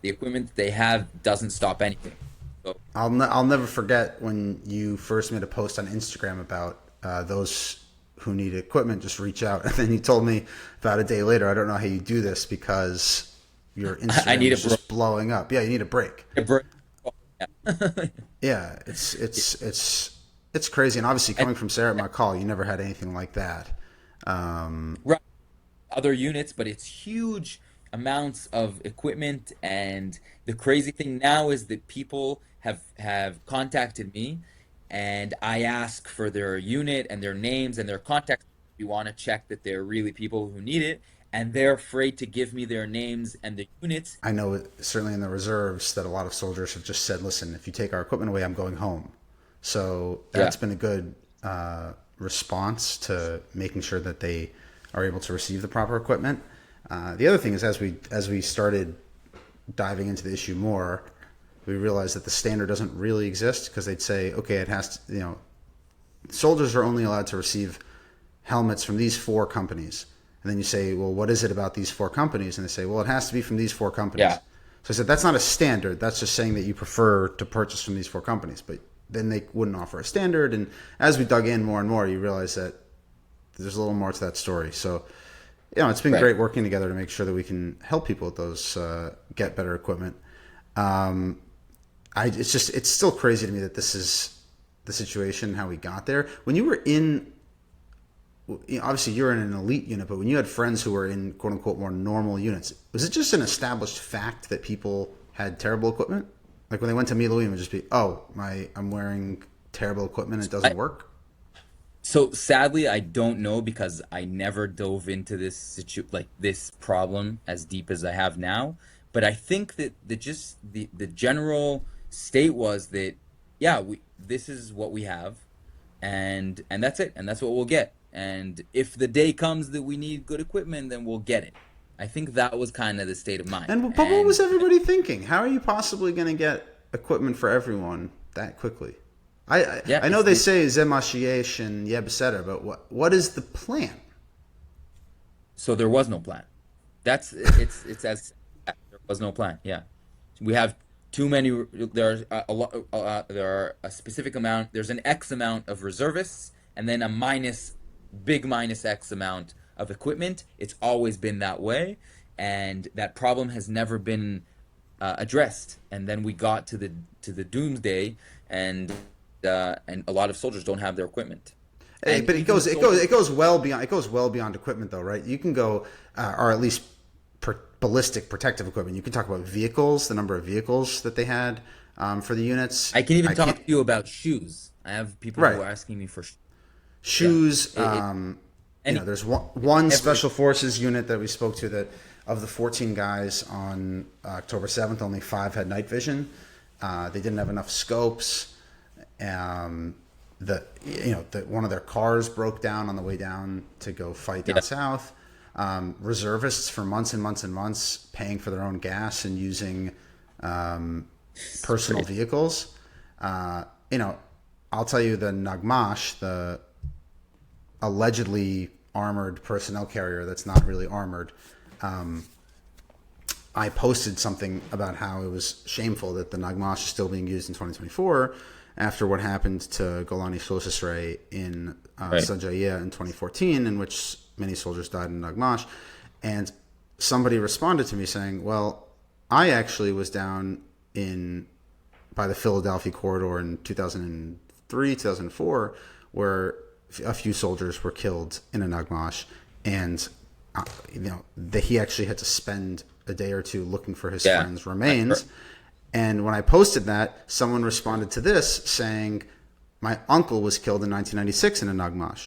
the equipment that they have doesn't stop anything. So I'll never forget when you first made a post on Instagram about those who need equipment just reach out, and then you told me about a day later, I don't know how you do this because your I Instagram need is just blowing up. Yeah, you need a break. a break. Yeah, it's crazy, and obviously And coming from Sarah at my call, you never had anything like that. Um, right, other units, but it's huge amounts of equipment. And the crazy thing now is that people have contacted me, and I ask for their unit and their names and their contacts. We want to check that they're really people who need it, and they're afraid to give me their names and the units. I know certainly in the reserves that a lot of soldiers have just said, "Listen, if you take our equipment away, I'm going home." So Yeah, that's been a good response to making sure that they are able to receive the proper equipment. The other thing is, as we started diving into the issue more, we realized that the standard doesn't really exist because they'd say, okay, it has to, soldiers are only allowed to receive helmets from these four companies. And then you say, well, what is it about these four companies? And they say, well, it has to be from these four companies. yeah, So I said, that's not a standard. That's just saying that you prefer to purchase from these four companies. But then they wouldn't offer a standard. And as we dug in more and more, you realize that there's a little more to that story. So, it's been right. great working together to make sure that we can help people with those, get better equipment. Um, it's still crazy to me that this is the situation, how we got there. When you were in, obviously you're in an elite unit, but when you had friends who were in quote unquote more normal units, was it just an established fact that people had terrible equipment? Like when they went to Milouim, it would just be, oh, I'm wearing terrible equipment, it doesn't I, work. so sadly, I don't know because I never dove into this problem as deep as I have now. But I think that the general state was that yeah, we this is what we have, and that's it, and that's what we'll get. And if the day comes that we need good equipment, then we'll get it. I think that was kind of the state of mind. And but what was And everybody thinking? How are you possibly going to get equipment for everyone that quickly? I I, yeah, I know they say Zemashiesh and Yebseder, but what is the plan? so there was no plan. It's as there was no plan. Yeah, we have too many. There are a lot. There are a specific amount. There's an X amount of reservists, and then a big minus X amount of equipment. It's always been that way, and that problem has never been addressed. And then we got to the doomsday, and a lot of soldiers don't have their equipment, Hey, and but even soldiers. it goes well beyond equipment though, right? You can go or at least ballistic protective equipment. You can talk about vehicles, the number of vehicles that they had for the units. I can even I talk can't to you about shoes. I have people who right are asking me for, yeah, shoes. any There's one every special forces unit that we spoke to that of the 14 guys on October 7th, only 5 had night vision. They didn't have enough scopes. Um, one of their cars broke down on the way down to go fight down yeah. south. Reservists for months and months and months paying for their own gas and using It's personal crazy. vehicles. Uh, you know, I'll tell you the Nagmash, the allegedly armored personnel carrier that's not really armored. I posted something about how it was shameful that the Nagmash is still being used in 2024 after what happened to Golani Shloshesrei in Right. Sajaya in 2014, in which many soldiers died in Nagmash. And somebody responded to me saying, well, I actually was down in by the Philadelphia corridor in 2003, 2004, where a few soldiers were killed in a Nagmash, and that he actually had to spend a day or two looking for his Yeah. friend's I've heard. remains. And when I posted that, someone responded to this saying, "My uncle was killed in 1996 in a Nagmash."